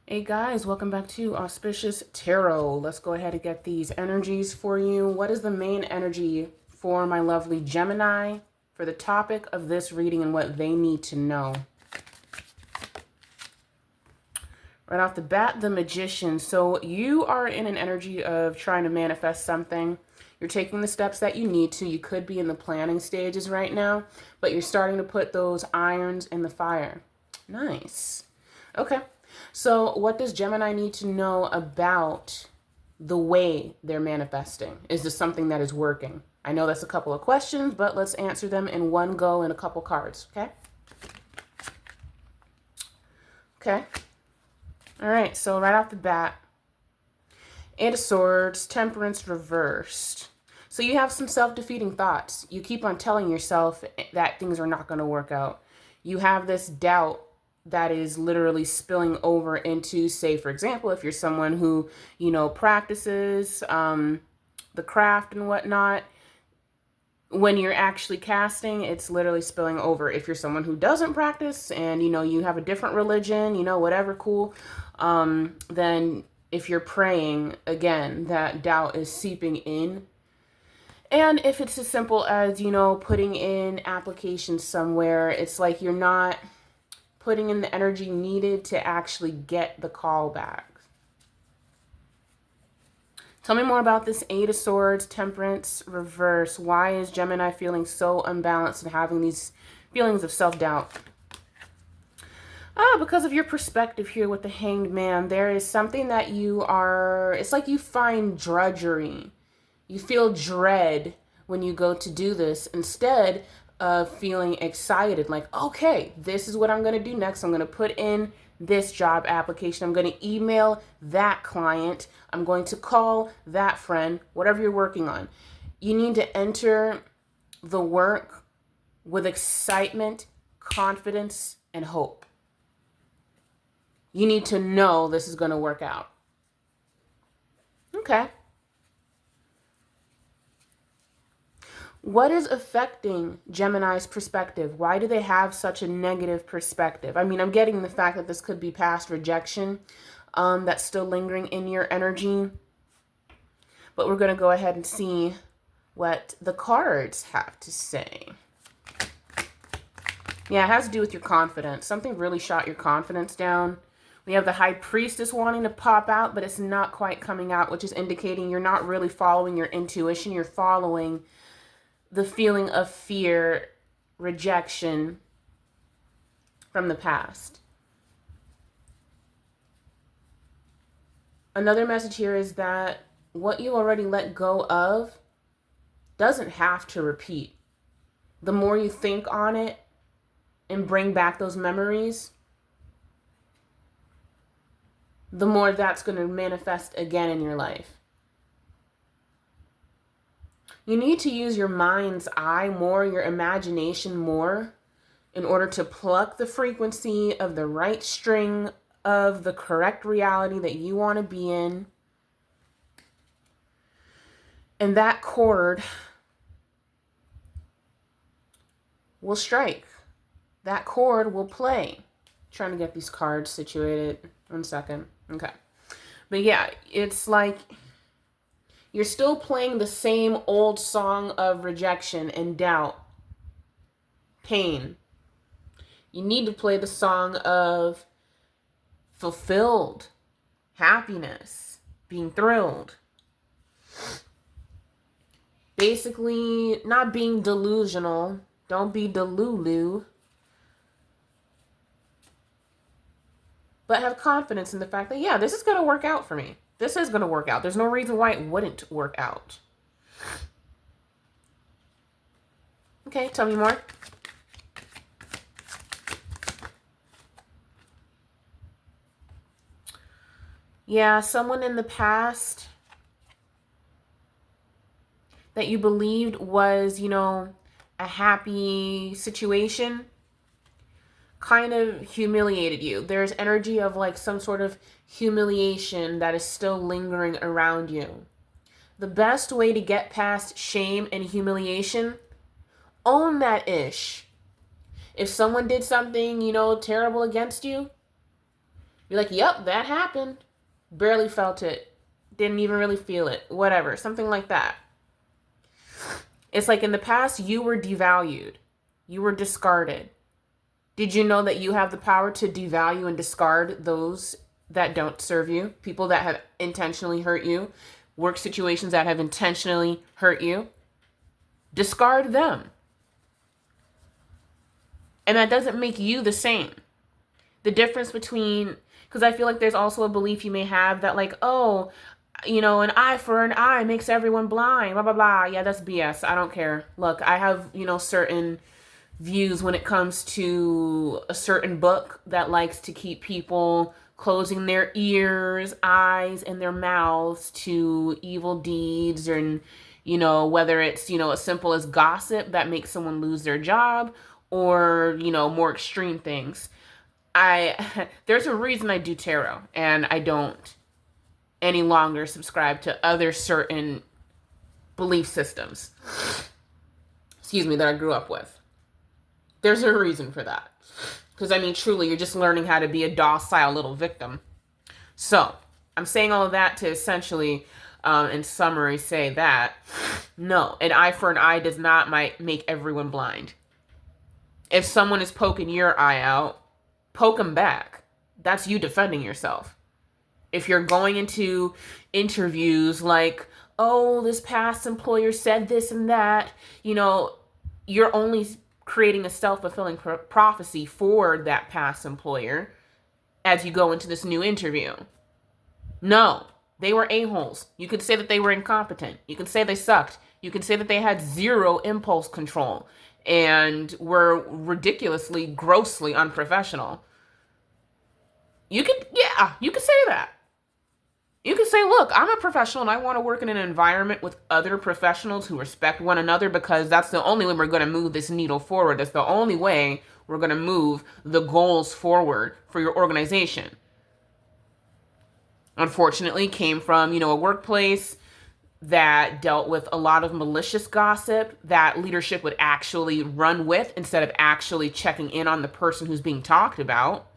Hey guys, welcome back to Auspicious Tarot. Let's go ahead and get these energies for you. What is the main energy for my lovely Gemini for the topic of this reading and what they need to know? Right off the bat, the Magician. So you are in an energy of trying to manifest something. You're taking the steps that you need to. You could be in the planning stages right now, but you're starting to put those irons in the fire. Nice. Okay. So what does Gemini need to know about the way they're manifesting? Is this something that is working? I know that's a couple of questions, but let's answer them in one go in a couple cards, okay? Okay. All right, so right off the bat, Eight of Swords, Temperance reversed. So you have some self-defeating thoughts. You keep on telling yourself that things are not going to work out. You have this doubt that is literally spilling over into, say, for example, if you're someone who, practices the craft and whatnot, when you're actually casting, it's literally spilling over. If you're someone who doesn't practice and, you have a different religion, whatever, cool, then if you're praying, again, that doubt is seeping in. And if it's as simple as, putting in applications somewhere, it's like you're not putting in the energy needed to actually get the call back. Tell me more about this Eight of Swords, Temperance reverse. Why is Gemini feeling so unbalanced and having these feelings of self-doubt? Because of your perspective here with the Hanged Man, there is something that it's like you find drudgery. You feel dread when you go to do this instead of feeling excited. Like, okay, this is what I'm going to do next. I'm going to put in this job application. I'm going to email that client. I'm going to call that friend, whatever you're working on. You need to enter the work with excitement, confidence, and hope. You need to know this is going to work out. Okay. What is affecting Gemini's perspective? Why do they have such a negative perspective? I mean, I'm getting the fact that this could be past rejection that's still lingering in your energy. But we're going to go ahead and see what the cards have to say. Yeah, it has to do with your confidence. Something really shot your confidence down. We have the High Priestess wanting to pop out, but it's not quite coming out, which is indicating you're not really following your intuition. You're following the feeling of fear, rejection from the past. Another message here is that what you already let go of doesn't have to repeat. The more you think on it and bring back those memories, the more that's going to manifest again in your life. You need to use your mind's eye more, your imagination more, in order to pluck the frequency of the right string of the correct reality that you want to be in. And that chord will strike. That chord will play. Trying to get these cards situated. 1 second. Okay. But yeah, it's like you're still playing the same old song of rejection and doubt, pain. You need to play the song of fulfilled, happiness, being thrilled. Basically, not being delusional. Don't be delulu. But have confidence in the fact that, yeah, this is going to work out for me. This is going to work out. There's no reason why it wouldn't work out. Okay, tell me more. Yeah, someone in the past that you believed was, a happy situation kind of humiliated you. There's energy of like some sort of humiliation that is still lingering around you. The best way to get past shame and humiliation, own that ish. If someone did something, terrible against you, You're like, yep, that happened. Barely felt it. Didn't even really feel it. Whatever. Something like that. It's like in the past, you were devalued. You were discarded. Did you know that you have the power to devalue and discard those that don't serve you? People that have intentionally hurt you? Work situations that have intentionally hurt you? Discard them. And that doesn't make you the same. The difference between, because I feel like there's also a belief you may have that like, oh, an eye for an eye makes everyone blind, blah, blah, blah. Yeah, that's BS. I don't care. Look, I have, certain views when it comes to a certain book that likes to keep people closing their ears, eyes, and their mouths to evil deeds, and whether it's as simple as gossip that makes someone lose their job, or more extreme things. There's a reason I do tarot, and I don't any longer subscribe to other certain belief systems, that I grew up with. There's a reason for that. Because, truly, you're just learning how to be a docile little victim. So, I'm saying all of that to essentially, in summary, say that, no, an eye for an eye does not make everyone blind. If someone is poking your eye out, poke them back. That's you defending yourself. If you're going into interviews like, oh, this past employer said this and that, you're only creating a self-fulfilling prophecy for that past employer as you go into this new interview. No, they were a-holes. You could say that they were incompetent. You could say they sucked. You could say that they had zero impulse control and were ridiculously, grossly unprofessional. You could say that. You could say, look, I'm a professional and I want to work in an environment with other professionals who respect one another, because that's the only way we're going to move this needle forward. That's the only way we're going to move the goals forward for your organization. Unfortunately, came from, a workplace that dealt with a lot of malicious gossip that leadership would actually run with instead of actually checking in on the person who's being talked about.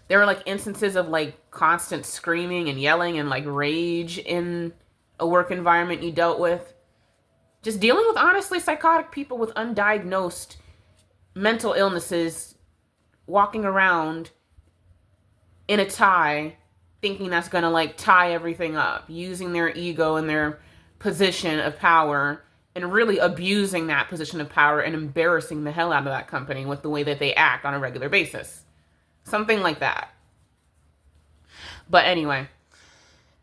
There were like instances of like constant screaming and yelling and like rage in a work environment you dealt with. Just dealing with honestly psychotic people with undiagnosed mental illnesses walking around in a tie, thinking that's going to like tie everything up, using their ego and their position of power and really abusing that position of power and embarrassing the hell out of that company with the way that they act on a regular basis. Something like that. But anyway,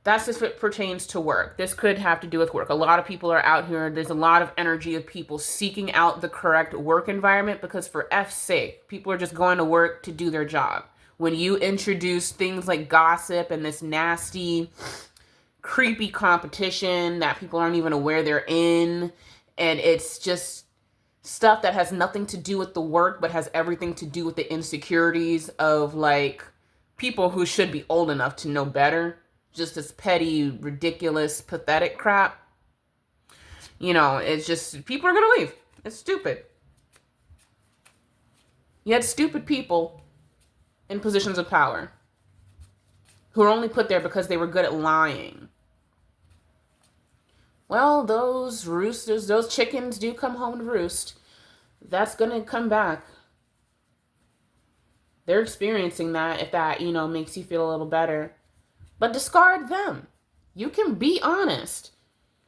that's if it pertains to work. This could have to do with work. A lot of people are out here. There's a lot of energy of people seeking out the correct work environment because for F's sake, people are just going to work to do their job. When you introduce things like gossip and this nasty, creepy competition that people aren't even aware they're in, and it's just stuff that has nothing to do with the work, but has everything to do with the insecurities of like people who should be old enough to know better. Just this petty, ridiculous, pathetic crap. It's just, people are going to leave. It's stupid. You had stupid people in positions of power who were only put there because they were good at lying. Well, those roosters, those chickens do come home to roost. That's going to come back. They're experiencing that, if that, makes you feel a little better. But discard them. You can be honest.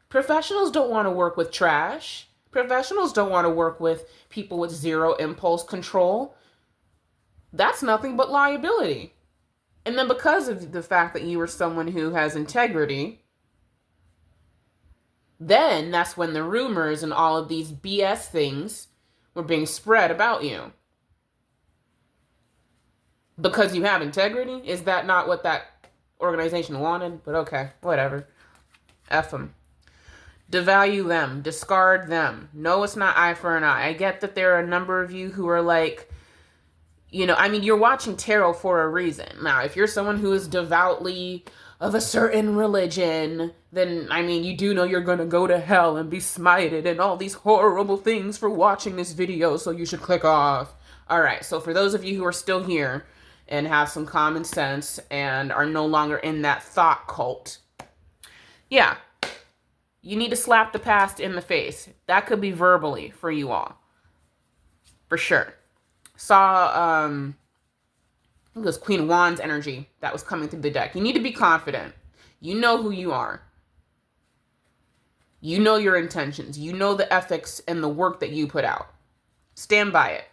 Professionals don't want to work with trash. Professionals don't want to work with people with zero impulse control. That's nothing but liability. And then because of the fact that you are someone who has integrity, then that's when the rumors and all of these BS things were being spread about you. Because you have integrity? Is that not what that organization wanted? But okay, whatever. F them. Devalue them. Discard them. No, it's not eye for an eye. I get that there are a number of you who are like, you're watching tarot for a reason. Now, if you're someone who is devoutly of a certain religion, then, you do know you're going to go to hell and be smited and all these horrible things for watching this video, so you should click off. All right. So for those of you who are still here and have some common sense and are no longer in that thought cult, yeah, you need to slap the past in the face. That could be verbally for you all. For sure. Saw, I think it was Queen of Wands energy that was coming through the deck. You need to be confident. You know who you are. You know your intentions. You know the ethics and the work that you put out. Stand by it.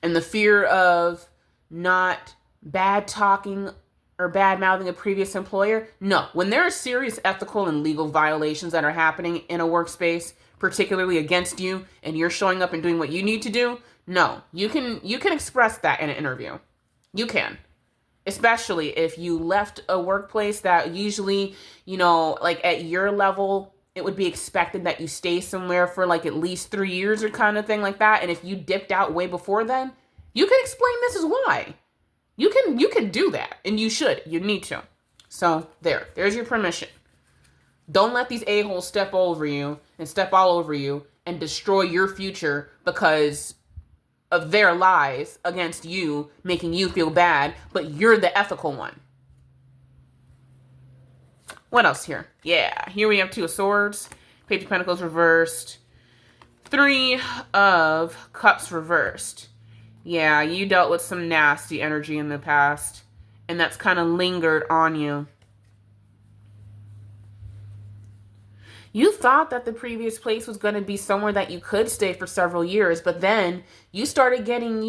And the fear of not bad talking or bad mouthing a previous employer. No, when there are serious ethical and legal violations that are happening in a workspace, particularly against you, and you're showing up and doing what you need to do, no, you can express that in an interview. You can. Especially if you left a workplace that usually, like at your level, it would be expected that you stay somewhere for like at least 3 years or kind of thing like that. And if you dipped out way before then, you can explain this is why. You can do that, and you should. You need to. So there's your permission. Don't let these a-holes step over you and step all over you and destroy your future because of their lies against you, making you feel bad, but you're the ethical one. What else here? Yeah, here we have 2 of Swords, Page of Pentacles reversed, 3 of Cups reversed. Yeah, you dealt with some nasty energy in the past, and that's kind of lingered on you. You thought that the previous place was going to be somewhere that you could stay for several years, but then you started getting,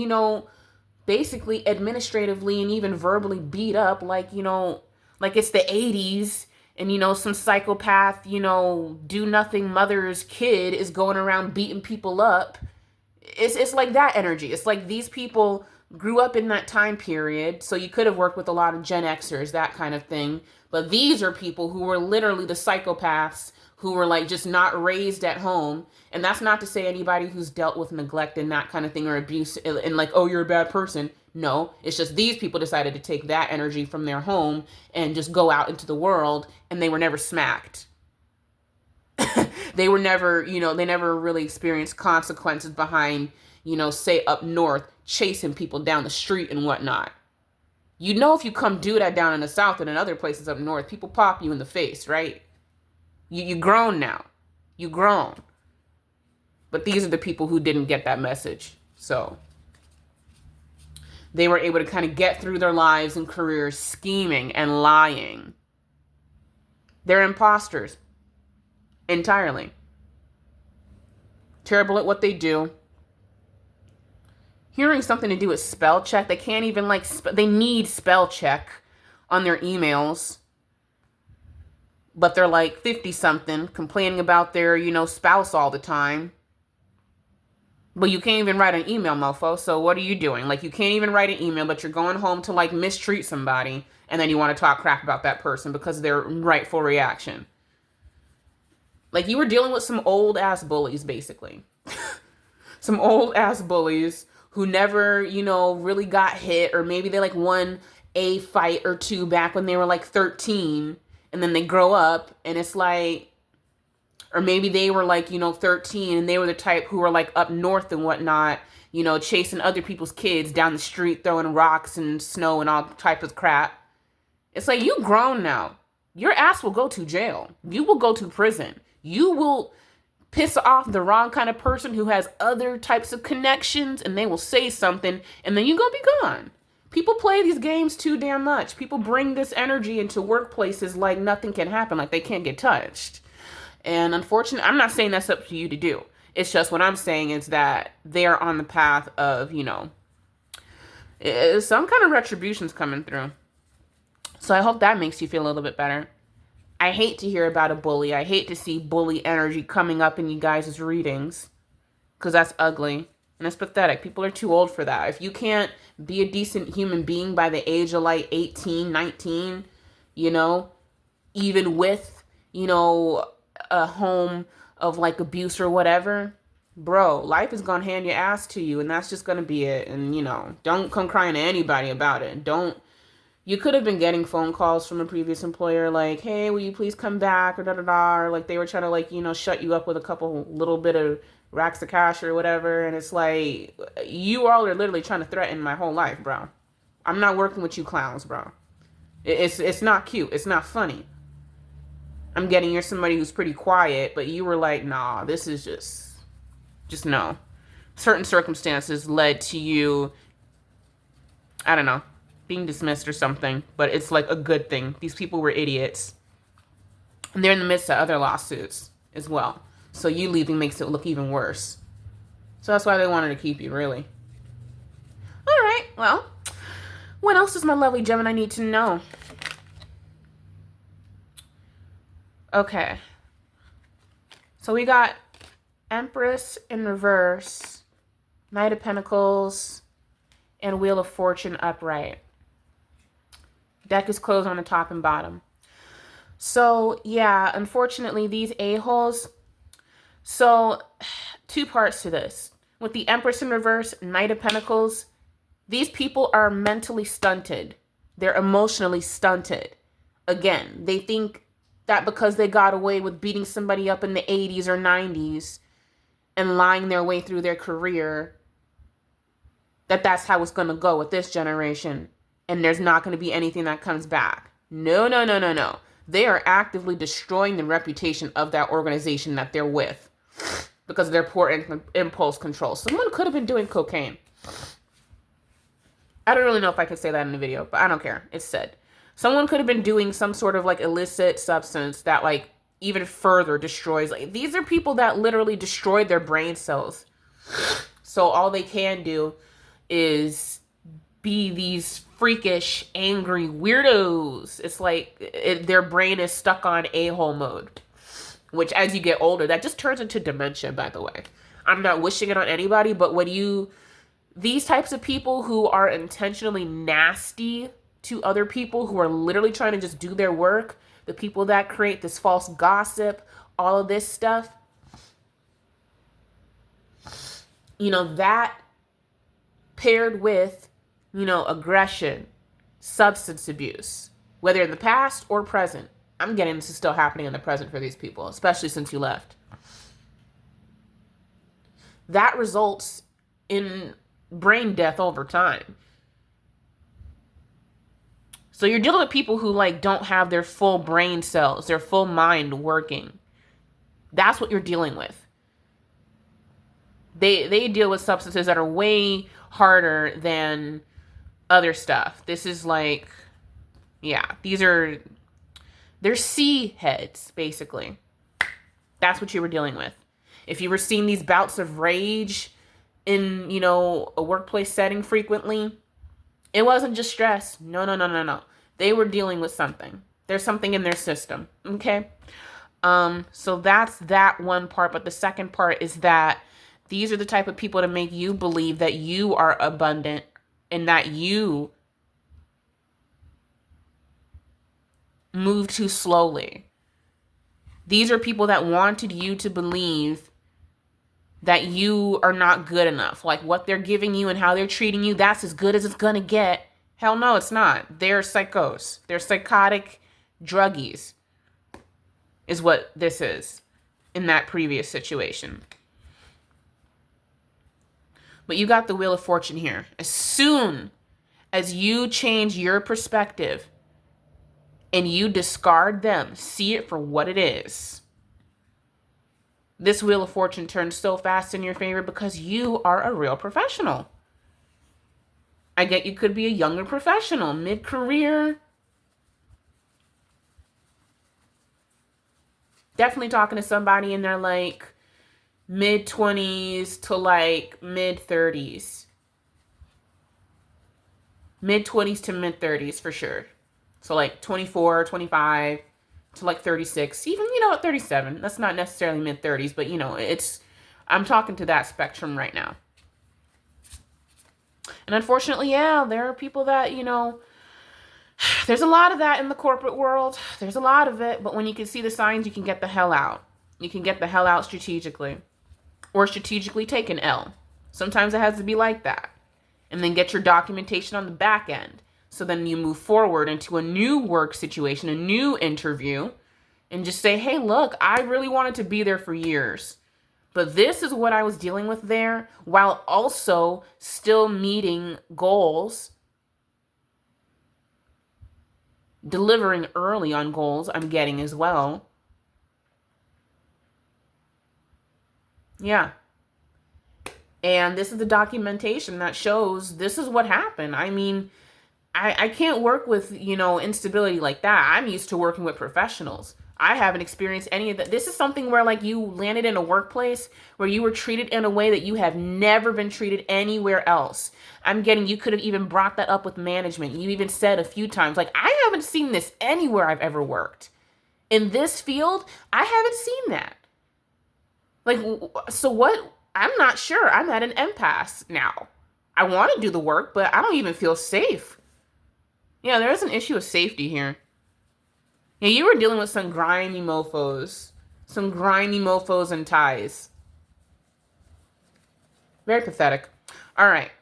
basically administratively and even verbally beat up like it's the 80s and, some psychopath, do nothing mother's kid is going around beating people up. It's like that energy. It's like these people grew up in that time period, so you could have worked with a lot of Gen Xers, that kind of thing. But these are people who were literally the psychopaths who were like just not raised at home. And that's not to say anybody who's dealt with neglect and that kind of thing or abuse and like, oh, you're a bad person. No, it's just these people decided to take that energy from their home and just go out into the world, and they were never smacked. They were never, they never really experienced consequences behind, say up north, chasing people down the street and whatnot. If you come do that down in the south and in other places up north, people pop you in the face, right? You grown now. You grown. But these are the people who didn't get that message. So they were able to kind of get through their lives and careers scheming and lying. They're imposters. Entirely. Terrible at what they do. Hearing something to do with spell check. They can't even they need spell check on their emails. But they're like 50 something complaining about their, spouse all the time. But you can't even write an email, mofo. So what are you doing? Like, you can't even write an email, but you're going home to mistreat somebody. And then you want to talk crap about that person because of their rightful reaction. Like, you were dealing with some old ass bullies, basically. Some old ass bullies who never, really got hit. Or maybe they won a fight or two back when they were 13. And then they grow up and it's or maybe they were 13 and they were the type who were up north and whatnot, chasing other people's kids down the street, throwing rocks and snow and all type of crap. It's you grown now. Your ass will go to jail. You will go to prison. You will piss off the wrong kind of person who has other types of connections, and they will say something, and then you're going to be gone. People play these games too damn much. People bring this energy into workplaces like nothing can happen, like they can't get touched. And unfortunately, I'm not saying that's up to you to do. It's just what I'm saying is that they're on the path of, some kind of retribution's coming through. So I hope that makes you feel a little bit better. I hate to hear about a bully. I hate to see bully energy coming up in you guys' readings because that's ugly and it's pathetic. People are too old for that. If you can't be a decent human being by the age of 18, 19, even with, a home of abuse or whatever, bro, life is going to hand your ass to you and that's just going to be it. And, don't come crying to anybody about it. You could have been getting phone calls from a previous employer like, hey, will you please come back or da-da-da, or they were trying to shut you up with a couple little bit of racks of cash or whatever. And it's like, you all are literally trying to threaten my whole life, bro. I'm not working with you clowns, bro. It's not cute. It's not funny. I'm getting you're somebody who's pretty quiet, but you were like, nah, this is just no. Certain circumstances led to you, I don't know, being dismissed or something, but it's like a good thing. These people were idiots. And they're in the midst of other lawsuits as well. So you leaving makes it look even worse. So that's why they wanted to keep you, really. All right, well, what else does my lovely Gemini need to know? Okay. So we got Empress in reverse, Knight of Pentacles, and Wheel of Fortune upright. Deck is closed on the top and bottom. So, yeah, unfortunately, these a-holes. So, two parts to this. With the Empress in reverse, Knight of Pentacles, these people are mentally stunted. They're emotionally stunted. Again, they think that because they got away with beating somebody up in the 80s or 90s and lying their way through their career, that's how it's going to go with this generation. And there's not going to be anything that comes back. No, no, no, no, no. They are actively destroying the reputation of that organization that they're with because of their poor impulse control. Someone could have been doing cocaine. I don't really know if I can say that in the video, but I don't care. It's said. Someone could have been doing some sort of like illicit substance that like even further destroys. Like, these are people that literally destroyed their brain cells. So all they can do is be these freakish, angry weirdos. It's like their brain is stuck on a-hole mode, which as you get older, that just turns into dementia, by the way. I'm not wishing it on anybody, but these types of people who are intentionally nasty to other people, who are literally trying to just do their work, the people that create this false gossip, all of this stuff, that paired with, aggression, substance abuse, whether in the past or present. I'm getting this is still happening in the present for these people, especially since you left. That results in brain death over time. So you're dealing with people who don't have their full brain cells, their full mind working. That's what you're dealing with. They deal with substances that are way harder than other stuff. This is they're sea heads, basically. That's what you were dealing with. If you were seeing these bouts of rage in, a workplace setting frequently, it wasn't just stress. No. They were dealing with something. There's something in their system. Okay? So that's that one part. But the second part is that these are the type of people to make you believe that you are abundant and that you move too slowly. These are people that wanted you to believe that you are not good enough. Like what they're giving you and how they're treating you, that's as good as it's going to get. Hell no, it's not. They're psychos. They're psychotic druggies is what this is in that previous situation. But you got the Wheel of Fortune here. As soon as you change your perspective and you discard them, see it for what it is, this Wheel of Fortune turns so fast in your favor because you are a real professional. I get you could be a younger professional, mid-career. Definitely talking to somebody in their mid-20s to mid-30s. Mid-20s to mid-30s for sure. So 24, 25 to 36, even, at 37. That's not necessarily mid-30s, but, I'm talking to that spectrum right now. And unfortunately, there are people that, there's a lot of that in the corporate world. There's a lot of it. But when you can see the signs, you can get the hell out. You can get the hell out strategically. Or strategically take an L. Sometimes it has to be like that. And then get your documentation on the back end. So then you move forward into a new work situation, a new interview. And just say, hey, look, I really wanted to be there for years. But this is what I was dealing with there, while also still meeting goals, delivering early on goals I'm getting as well. Yeah. And this is the documentation that shows this is what happened. I mean, I can't work with, instability like that. I'm used to working with professionals. I haven't experienced any of that. This is something where like you landed in a workplace where you were treated in a way that you have never been treated anywhere else. I'm getting, you could have even brought that up with management. You even said a few times, like, I haven't seen this anywhere I've ever worked. In this field, I haven't seen that. Like, so what? I'm not sure. I'm at an impasse now. I want to do the work, but I don't even feel safe. Yeah, there is an issue of safety here. Yeah, you were dealing with some grimy mofos. Some grimy mofos and ties. Very pathetic. All right.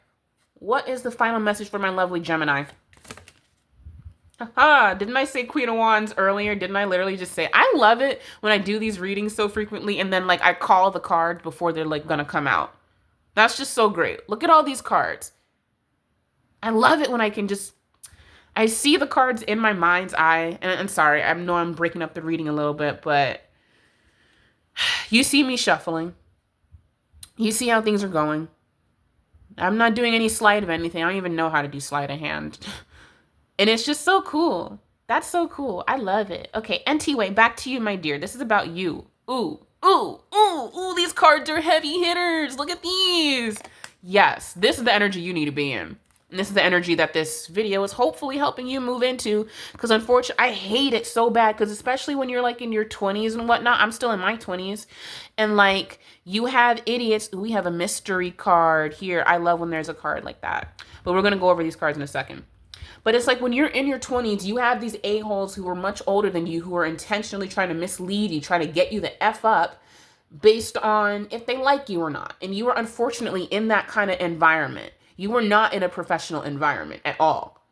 What is the final message for my lovely Gemini? Haha, didn't I say Queen of Wands earlier? Didn't I literally just say, I love it when I do these readings so frequently and then like I call the cards before they're like gonna come out. That's just so great. Look at all these cards. I love it when I can just, I see the cards in my mind's eye. And I'm sorry, I know I'm breaking up the reading a little bit, but you see me shuffling. You see how things are going. I'm not doing any sleight of anything. I don't even know how to do sleight of hand. And it's just so cool. That's so cool. I love it. Okay, NT-Way, back to you, my dear. This is about you. Ooh, ooh, ooh, ooh, these cards are heavy hitters. Look at these. Yes, this is the energy you need to be in. And this is the energy that this video is hopefully helping you move into. Because unfortunately, I hate it so bad. Because especially when you're like in your 20s and whatnot. I'm still in my 20s. And like, you have idiots. We have a mystery card here. I love when there's a card like that. But we're going to go over these cards in a second. But it's like when you're in your 20s, you have these a-holes who are much older than you, who are intentionally trying to mislead you, trying to get you the F up based on if they like you or not. And you are unfortunately in that kind of environment. You were not in a professional environment at all.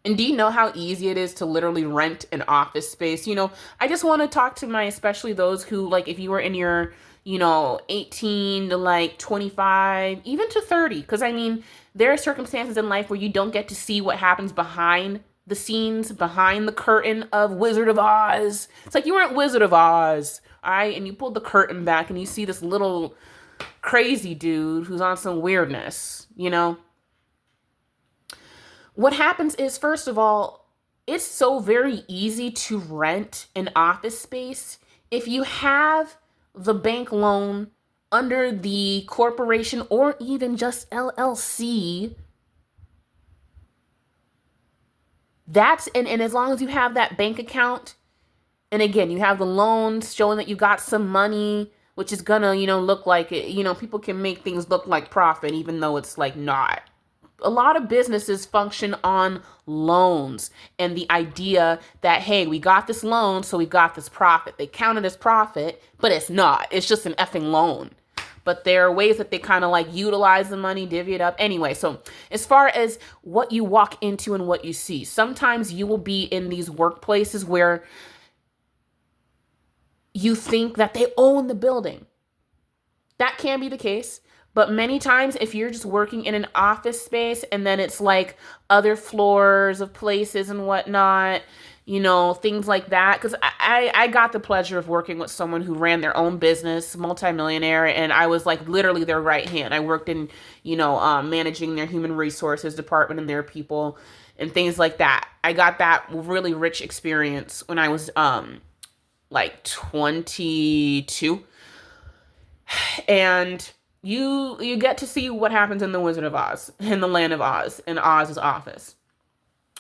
And do you know how easy it is to literally rent an office space? I just want to talk to especially those who, like, if you were in your, 18 to like 25, even to 30. Because I mean, there are circumstances in life where you don't get to see what happens behind the scenes, behind the curtain of Wizard of Oz. It's like you weren't Wizard of Oz, all right? And you pulled the curtain back and you see this little crazy dude who's on some weirdness, What happens is, first of all, it's so very easy to rent an office space if you have the bank loan under the corporation or even just LLC. And as long as you have that bank account, and again, you have the loans showing that you got some money, which is gonna, look like it, people can make things look like profit, even though it's like not. A lot of businesses function on loans and the idea that, hey, we got this loan, so we got this profit. They count it as profit, but it's not. It's just an effing loan. But there are ways that they kind of like utilize the money, divvy it up. Anyway, so as far as what you walk into and what you see, sometimes you will be in these workplaces where you think that they own the building. That can be the case. But many times, if you're just working in an office space and then it's like other floors of places and whatnot, things like that. Because I got the pleasure of working with someone who ran their own business, multimillionaire, and I was like literally their right hand. I worked in, managing their human resources department and their people and things like that. I got that really rich experience when I was like 22. And you get to see what happens in the Wizard of Oz, in the land of Oz, in Oz's office.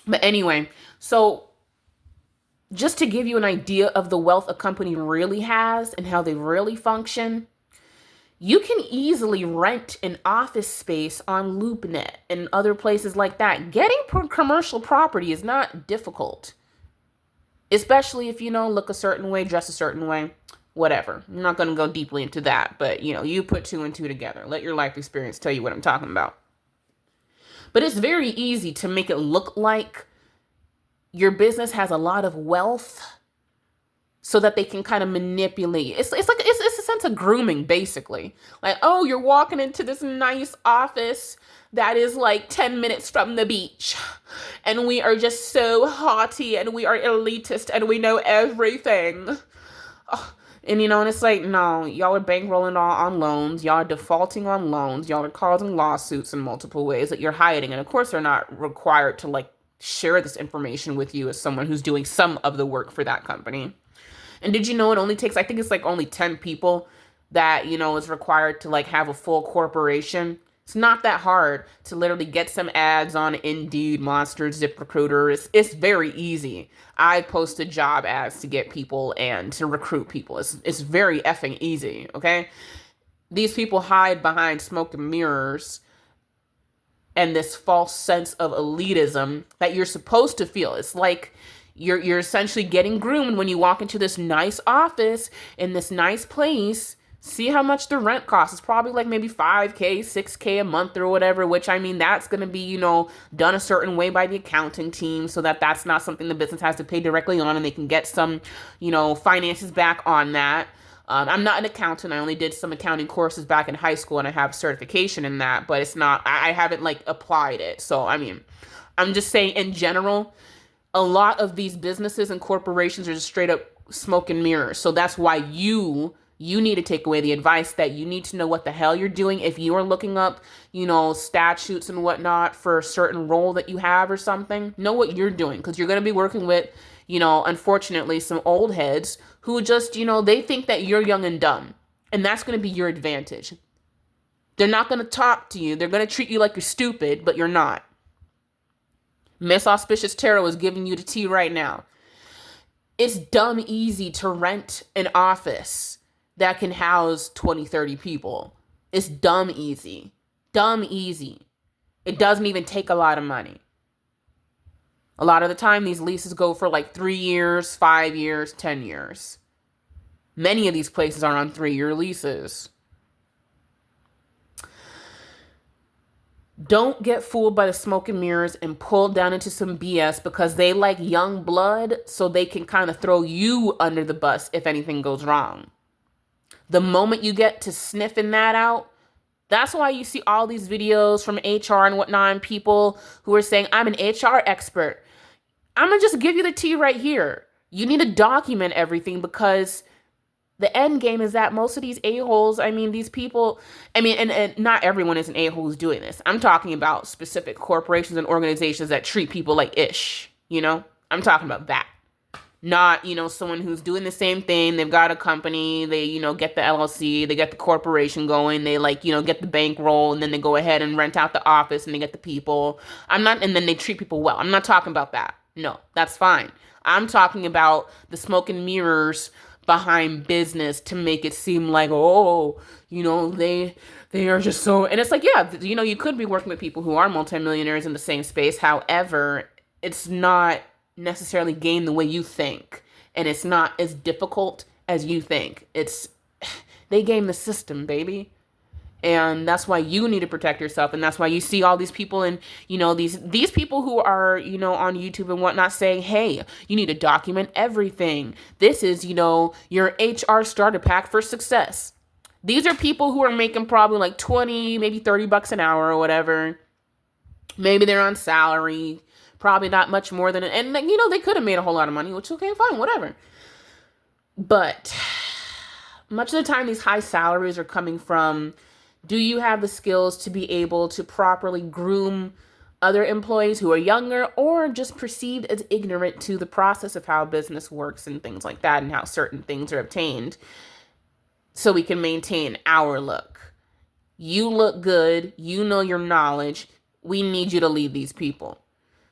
But anyway, so just to give you an idea of the wealth a company really has and how they really function, you can easily rent an office space on LoopNet and other places like that. Getting commercial property is not difficult, especially if, look a certain way, dress a certain way. Whatever. I'm not going to go deeply into that, but you put two and two together. Let your life experience tell you what I'm talking about. But it's very easy to make it look like your business has a lot of wealth so that they can kind of manipulate. It's sense of grooming, basically. Like, oh, you're walking into this nice office that is like 10 minutes from the beach. And we are just so haughty and we are elitist and we know everything. And and it's like, no, y'all are bankrolling on loans. Y'all are defaulting on loans. Y'all are causing lawsuits in multiple ways that you're hiding. And of course, they're not required to like share this information with you as someone who's doing some of the work for that company. And did you know it only takes, I think it's like only 10 people that, is required to like have a full corporation. It's not that hard to literally get some ads on Indeed, Monster, ZipRecruiter. It's very easy. I posted job ads to get people and to recruit people. It's very effing easy, okay? These people hide behind smoke and mirrors and this false sense of elitism that you're supposed to feel. It's like you're essentially getting groomed when you walk into this nice office in this nice place. See how much the rent costs. It's probably like maybe $5K, $6K a month or whatever, which I mean, that's going to be, done a certain way by the accounting team so that that's not something the business has to pay directly on and they can get some, finances back on that. I'm not an accountant. I only did some accounting courses back in high school and I have certification in that, but it's not, I haven't like applied it. So, I mean, I'm just saying in general, a lot of these businesses and corporations are just straight up smoke and mirrors. So that's why you need to take away the advice that you need to know what the hell you're doing. If you are looking up, statutes and whatnot for a certain role that you have or something, know what you're doing, because you're going to be working with, unfortunately, some old heads who just, they think that you're young and dumb. And that's going to be your advantage. They're not going to talk to you. They're going to treat you like you're stupid, but you're not. Miss Auspicious Tarot is giving you the tea right now. It's dumb easy to rent an office that can house 20, 30 people. It's dumb easy. Dumb easy. It doesn't even take a lot of money. A lot of the time, these leases go for like 3 years, 5 years, 10 years. Many of these places are on 3-year leases. Don't get fooled by the smoke and mirrors and pulled down into some BS because they like young blood so they can kind of throw you under the bus if anything goes wrong. The moment you get to sniffing that out, that's why you see all these videos from HR and whatnot and people who are saying, I'm an HR expert. I'm going to just give you the tea right here. You need to document everything because the end game is that most of these a-holes, these people, and not everyone is an a-hole who's doing this. I'm talking about specific corporations and organizations that treat people like ish, I'm talking about that. Not, someone who's doing the same thing. They've got a company, they, get the LLC, they get the corporation going, they get the bankroll, and then they go ahead and rent out the office and they get the people. And then they treat people well. I'm not talking about that. No, that's fine. I'm talking about the smoke and mirrors behind business to make it seem like, they are just so, and it's like, yeah, you could be working with people who are multimillionaires in the same space. However, it's not necessarily game the way you think, and it's not as difficult as you think. They game the system, baby. And that's why you need to protect yourself. And that's why you see all these people and, these people who are, on YouTube and whatnot saying, hey, you need to document everything. This is, your HR starter pack for success. These are people who are making probably like 20, maybe $30 an hour or whatever. Maybe they're on salary, probably not much more than, and they could have made a whole lot of money, which okay, fine, whatever. But much of the time, these high salaries are coming from, do you have the skills to be able to properly groom other employees who are younger or just perceived as ignorant to the process of how business works and things like that and how certain things are obtained so we can maintain our look? You look good. You know your knowledge. We need you to lead these people.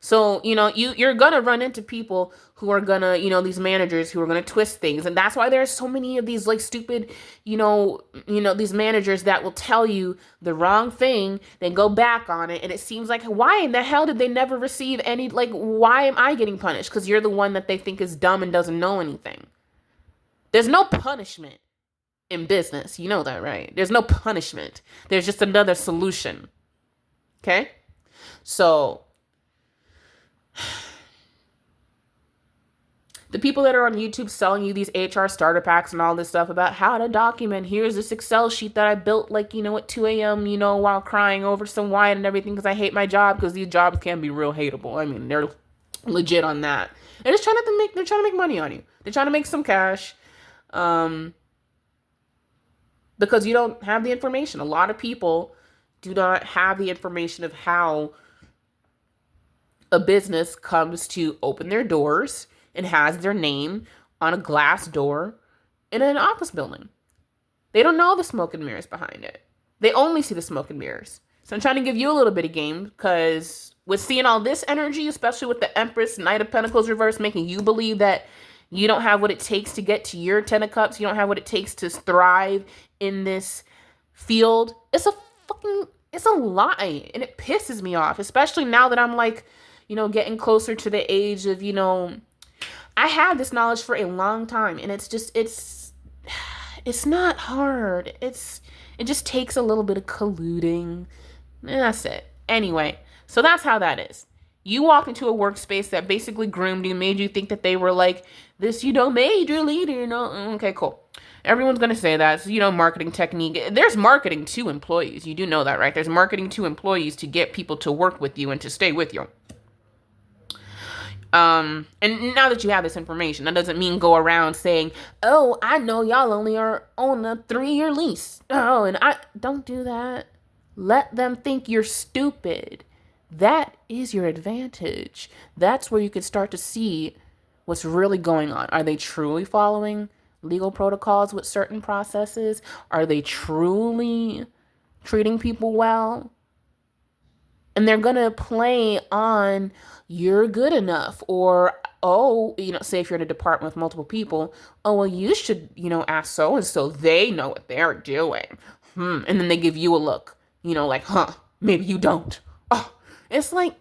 So, you're going to run into people who are going to, these managers who are going to twist things. And that's why there are so many of these like stupid, these managers that will tell you the wrong thing, then go back on it. And it seems like, why in the hell did they never receive any, why am I getting punished? Because you're the one that they think is dumb and doesn't know anything. There's no punishment in business. You know that, right? There's no punishment. There's just another solution. Okay? So The people that are on YouTube selling you these HR starter packs and all this stuff about how to document, here's this Excel sheet that I built like, at 2 a.m., while crying over some wine and everything because I hate my job, because these jobs can be real hateable. I mean, they're legit on that. They're just they're trying to make money on you. They're trying to make some cash. Because you don't have the information. A lot of people do not have the information of how a business comes to open their doors and has their name on a glass door in an office building. They don't know the smoke and mirrors behind it. They only see the smoke and mirrors. So I'm trying to give you a little bit of game, because with seeing all this energy, especially with the Empress, Knight of Pentacles reverse, making you believe that you don't have what it takes to get to your 10 of Cups. You don't have what it takes to thrive in this field. It's a lie. And it pisses me off, especially now that I'm like, getting closer to the age of, I had this knowledge for a long time, and it's not hard. It just takes a little bit of colluding. And that's it. Anyway, so that's how that is. You walked into a workspace that basically groomed you, made you think that they were like this, major leader, Okay, cool. Everyone's going to say that. It's, marketing technique. There's marketing to employees. You do know that, right? There's marketing to employees to get people to work with you and to stay with you. And now that you have this information, that doesn't mean go around saying, oh, I know y'all only are on a 3-year lease. Oh, and I don't do that. Let them think you're stupid. That is your advantage. That's where you can start to see what's really going on. Are they truly following legal protocols with certain processes? Are they truly treating people well? And they're going to play on you're good enough, or, say if you're in a department with multiple people, you should, ask so-and-so. They know what they're doing. And then they give you a look, like, maybe you don't. Oh, it's like,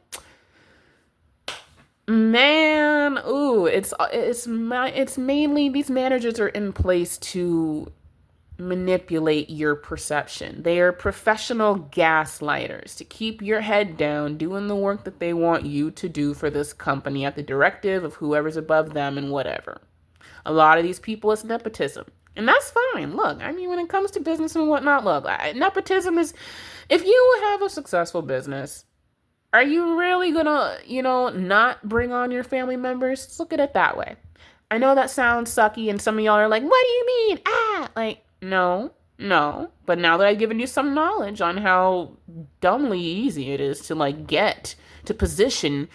man, it's mainly these managers are in place to manipulate your perception. They are professional gaslighters to keep your head down, doing the work that they want you to do for this company at the directive of whoever's above them and whatever. A lot of these people, it's nepotism. And that's fine. Look, when it comes to business and whatnot, look, nepotism is, if you have a successful business, are you really gonna, not bring on your family members? Let's look at it that way. I know that sounds sucky, and some of y'all are like, what do you mean? No. But now that I've given you some knowledge on how dumbly easy it is to get to position,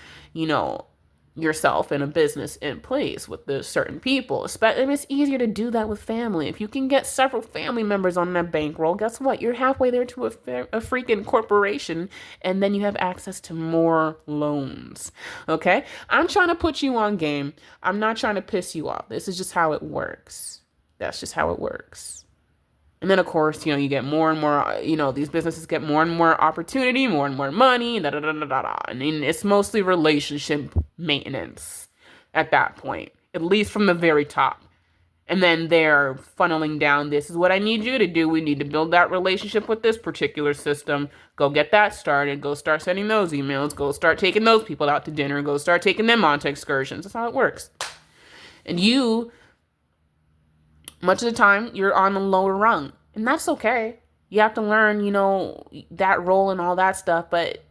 yourself in a business in place with the certain people. It's easier to do that with family. If you can get several family members on that bankroll, guess what? You're halfway there to a freaking corporation, and then you have access to more loans. Okay? I'm trying to put you on game. I'm not trying to piss you off. This is just how it works. That's just how it works. And then, of course, you get more and more, these businesses get more and more opportunity, more and more money, and it's mostly relationship maintenance at that point, at least from the very top. And then they're funneling down, this is what I need you to do. We need to build that relationship with this particular system. Go get that started. Go start sending those emails. Go start taking those people out to dinner. Go start taking them on to excursions. That's how it works. And you, much of the time, you're on the lower rung. And that's okay. You have to learn, that role and all that stuff. But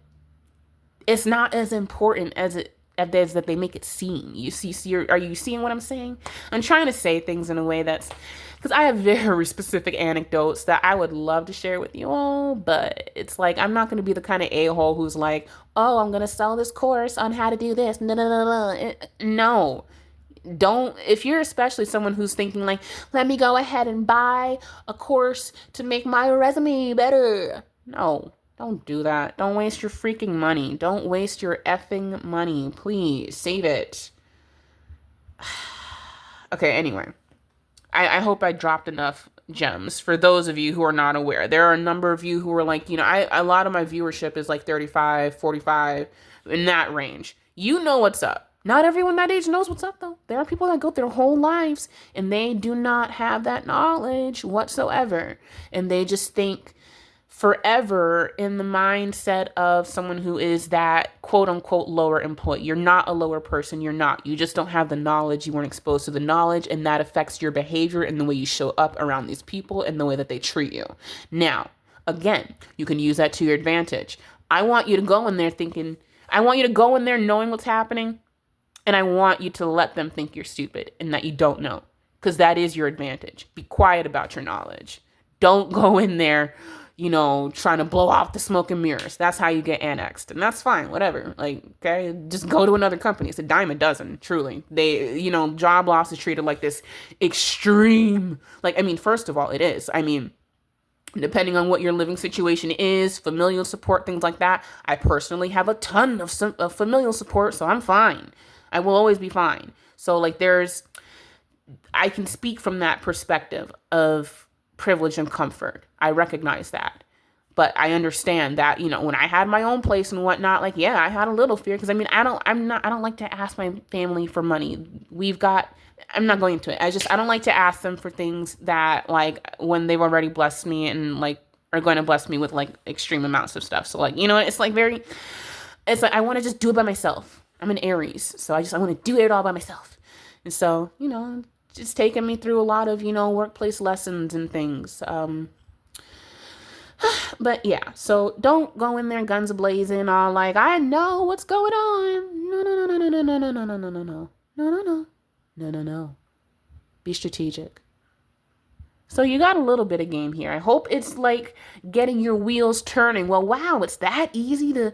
it's not as important as that they make it seem. Are you seeing what I'm saying? I'm trying to say things in a way that's, because I have very specific anecdotes that I would love to share with you all, but it's like, I'm not going to be the kind of a-hole who's like, oh, I'm going to sell this course on how to do this. No. Don't, if you're especially someone who's thinking like, let me go ahead and buy a course to make my resume better. No. Don't do that. Don't waste your freaking money. Don't waste your effing money. Please, save it. Okay, anyway. I hope I dropped enough gems for those of you who are not aware. There are a number of you who are like, a lot of my viewership is like 35, 45, in that range. You know what's up. Not everyone that age knows what's up, though. There are people that go their whole lives, and they do not have that knowledge whatsoever. And they just think forever in the mindset of someone who is that quote unquote lower employee. You're not a lower person. You're not. You just don't have the knowledge. You weren't exposed to the knowledge, and that affects your behavior and the way you show up around these people and the way that they treat you. Now, again, you can use that to your advantage. I want you to go in there knowing what's happening, and I want you to let them think you're stupid and that you don't know, because that is your advantage. Be quiet about your knowledge. Don't go in there, trying to blow off the smoke and mirrors. That's how you get annexed. And that's fine, whatever. Like, okay, just go to another company. It's a dime a dozen, truly. They, job loss is treated like this extreme, first of all, it is. Depending on what your living situation is, familial support, things like that. I personally have a ton of familial support, so I'm fine. I will always be fine. So I can speak from that perspective of privilege and comfort. I recognize that. But I understand that, when I had my own place and whatnot, I had a little fear, because I don't like to ask my family for money. I'm not going into it. I don't like to ask them for things that, when they've already blessed me and are going to bless me with extreme amounts of stuff. So it's I want to just do it by myself. I'm an Aries, so I want to do it all by myself. And so, just taking me through a lot of, workplace lessons and things. But yeah, so don't go in there guns blazing, all I know what's going on. No. Be strategic. So you got a little bit of game here. I hope it's getting your wheels turning. Well, wow, it's that easy to,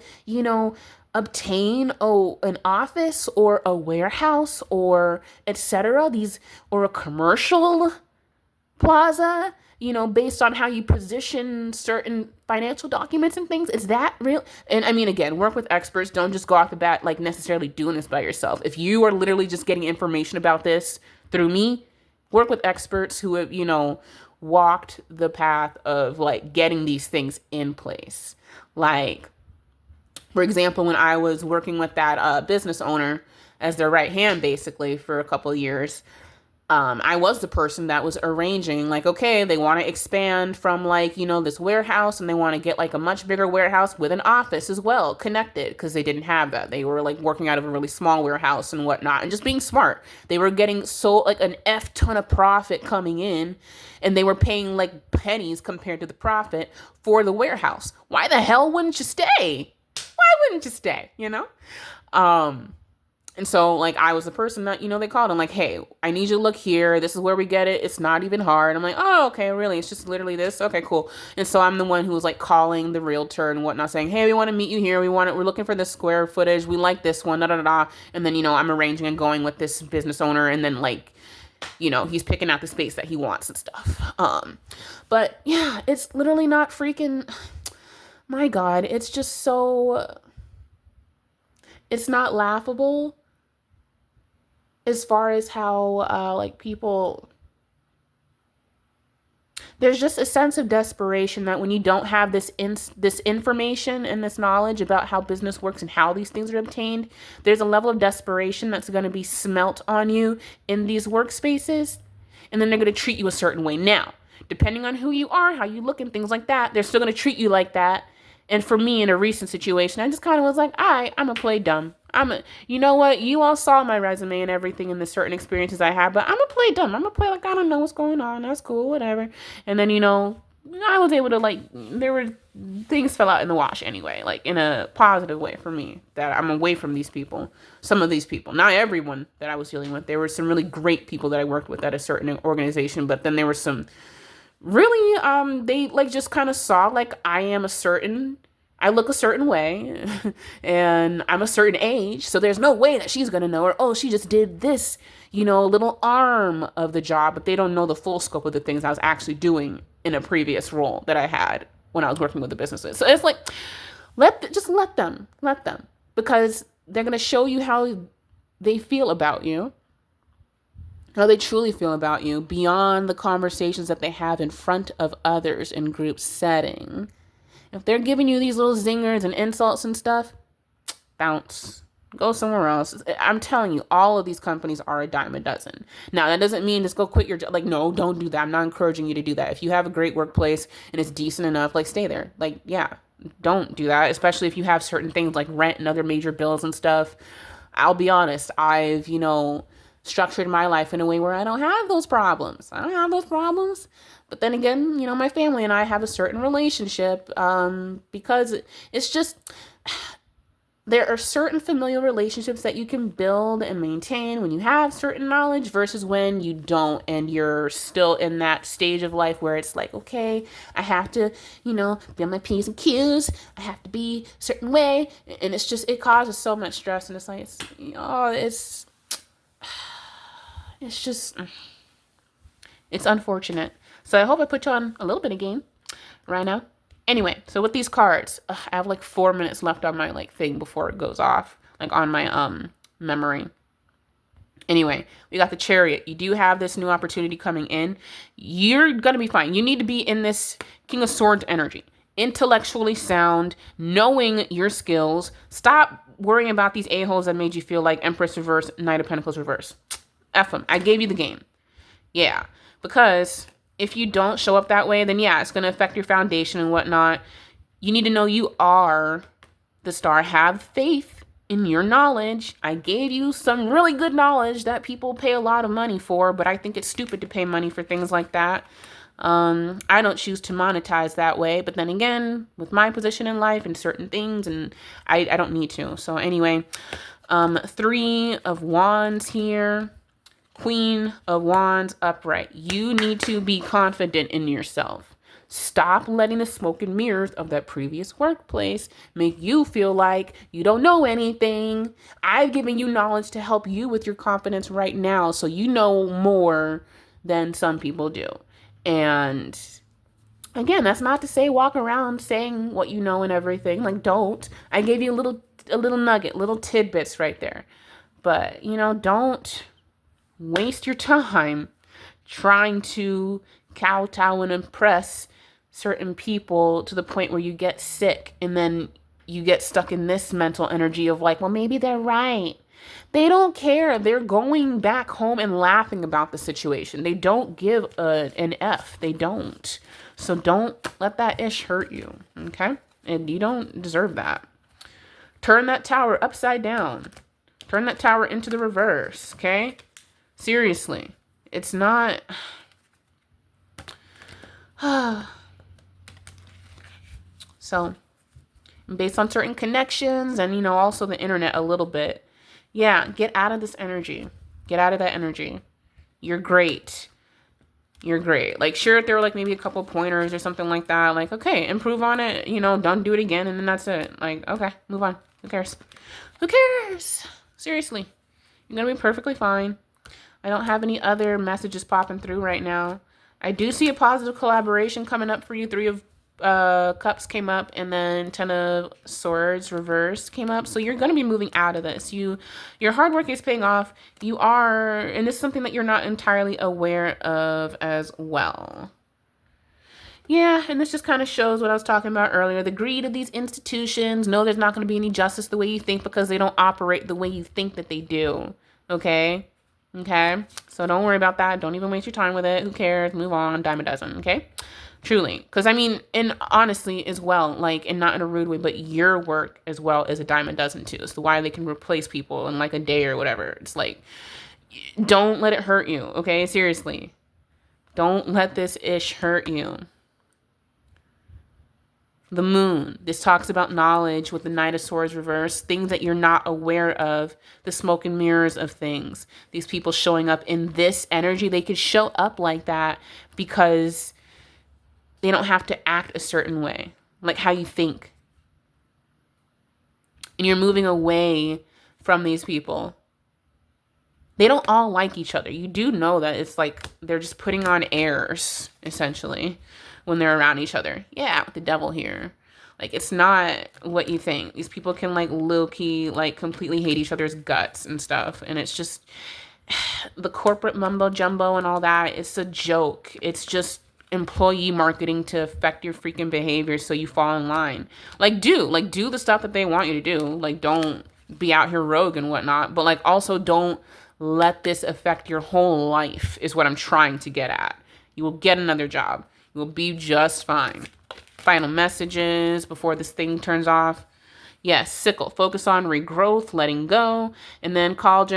obtain an office or a warehouse or etc. Or a commercial plaza, based on how you position certain financial documents and things. Is that real? And again, work with experts. Don't just go off the bat necessarily doing this by yourself. If you are literally just getting information about this through me, work with experts who have, walked the path of getting these things in place. For example, when I was working with that business owner as their right hand, basically, for a couple of years, I was the person that was arranging, okay, they want to expand from this warehouse, and they want to get a much bigger warehouse with an office as well, connected, because they didn't have that. They were working out of a really small warehouse and whatnot, and just being smart. They were getting so an F ton of profit coming in, and they were paying pennies compared to the profit for the warehouse. Why the hell wouldn't you stay? And so, I was the person that, they called. I'm hey, I need you to look here. This is where we get it. It's not even hard. I'm oh, okay, really? It's just literally this? Okay, cool. And so I'm the one who was, calling the realtor and whatnot, saying, hey, we want to meet you here. We're looking for this square footage. We like this one, da-da-da-da. And then, I'm arranging and going with this business owner. And then, he's picking out the space that he wants and stuff. But, yeah, it's literally not freaking... My God, it's just so... It's not laughable as far as how, people... There's just a sense of desperation that when you don't have this information and this knowledge about how business works and how these things are obtained, there's a level of desperation that's going to be smelt on you in these workspaces, and then they're going to treat you a certain way. Now, depending on who you are, how you look, and things like that, they're still going to treat you like that. And for me, in a recent situation, I just kind of was all right, I'm going to play dumb. You know what? You all saw my resume and everything and the certain experiences I had, but I'm going to play dumb. I'm going to play I don't know what's going on. That's cool, whatever. And then, I was able to, things fell out in the wash anyway, in a positive way for me, that I'm away from these people, some of these people. Not everyone that I was dealing with. There were some really great people that I worked with at a certain organization, but then there were some really, they just kind of saw I look a certain way and I'm a certain age. So there's no way that she's going to know, or, oh, she just did this, little arm of the job, but they don't know the full scope of the things I was actually doing in a previous role that I had when I was working with the businesses. So it's let them, because they're going to show you how they feel about you, how they truly feel about you beyond the conversations that they have in front of others in group setting. If they're giving you these little zingers and insults and stuff, bounce. Go somewhere else. I'm telling you, all of these companies are a dime a dozen. Now, that doesn't mean just go quit your job. Like, no, don't do that. I'm not encouraging you to do that. If you have a great workplace and it's decent enough, like, stay there. Like, yeah, don't do that, especially if you have certain things like rent and other major bills and stuff. I'll be honest, I've, structured my life in a way where I don't have those problems. I don't have those problems. But then again, my family and I have a certain relationship because it's just there are certain familial relationships that you can build and maintain when you have certain knowledge versus when you don't and you're still in that stage of life where it's like, okay, I have to, be on my P's and Q's. I have to be a certain way. And it's just, it causes so much stress. And it's like, it's just, it's unfortunate. So I hope I put you on a little bit of game right now. Anyway, so with these cards, I have like 4 minutes left on my thing before it goes off, like on my memory. Anyway, we got the Chariot. You do have this new opportunity coming in. You're going to be fine. You need to be in this King of Swords energy. Intellectually sound, knowing your skills. Stop worrying about these a-holes that made you feel like Empress reverse, Knight of Pentacles reverse. F them. I gave you the game. Yeah, because if you don't show up that way, then yeah, it's going to affect your foundation and whatnot. You need to know you are the star. Have faith in your knowledge. I gave you some really good knowledge that people pay a lot of money for, but I think it's stupid to pay money for things like that. I don't choose to monetize that way, but then again, with my position in life and certain things, and I don't need to. So anyway, 3 of Wands here. Queen of Wands upright. You need to be confident in yourself. Stop letting the smoke and mirrors of that previous workplace make you feel like you don't know anything. I've given you knowledge to help you with your confidence right now, so you know more than some people do. And again, that's not to say walk around saying what you know and everything. Like, don't. I gave you a little nugget, little tidbits right there. But, don't waste your time trying to kowtow and impress certain people to the point where you get sick and then you get stuck in this mental energy of like, well, maybe they're right. They don't care. They're going back home and laughing about the situation. They don't give an F. They don't. So don't let that ish hurt you, okay? And you don't deserve that. Turn that tower upside down. Turn that tower into the reverse, okay? Seriously, it's not. So, based on certain connections and, also the internet a little bit. Yeah, get out of this energy. Get out of that energy. You're great. You're great. Like, sure, if there were like maybe a couple pointers or something like that, like, okay, improve on it, don't do it again, and then that's it. Like, okay, move on. Who cares? Who cares? Seriously. You're going to be perfectly fine. I don't have any other messages popping through right now. I do see a positive collaboration coming up for you. 3 of Cups came up, and then 10 of Swords reverse came up. So you're going to be moving out of this. Your hard work is paying off. You are, and this is something that you're not entirely aware of as well. Yeah, and this just kind of shows what I was talking about earlier. The greed of these institutions. No, there's not going to be any justice the way you think because they don't operate the way you think that they do. Okay? Okay, so don't worry about that. Don't even waste your time with it. Who cares? Move on. Dime a dozen. Okay, truly, because and honestly as well, like, and not in a rude way, but your work as well is a dime a dozen too. So why they can replace people in like a day or whatever. It's like, don't let it hurt you. Okay, seriously, don't let this ish hurt you. The Moon. This talks about knowledge with the Knight of Swords reverse, things that you're not aware of, the smoke and mirrors of things. These people showing up in this energy, they could show up like that because they don't have to act a certain way, like how you think. And you're moving away from these people. They don't all like each other. You do know that it's like they're just putting on airs, essentially, when they're around each other. Yeah, with the devil here. Like, it's not what you think. These people can, like, low-key, like, completely hate each other's guts and stuff. And it's just the corporate mumbo-jumbo and all that. It's a joke. It's just employee marketing to affect your freaking behavior so you fall in line. Like, do the stuff that they want you to do. Like, don't be out here rogue and whatnot, but like also don't let this affect your whole life is what I'm trying to get at. You will get another job. You will be just fine. Final messages before this thing turns off. Yes, sickle. Focus on regrowth, letting go, and then call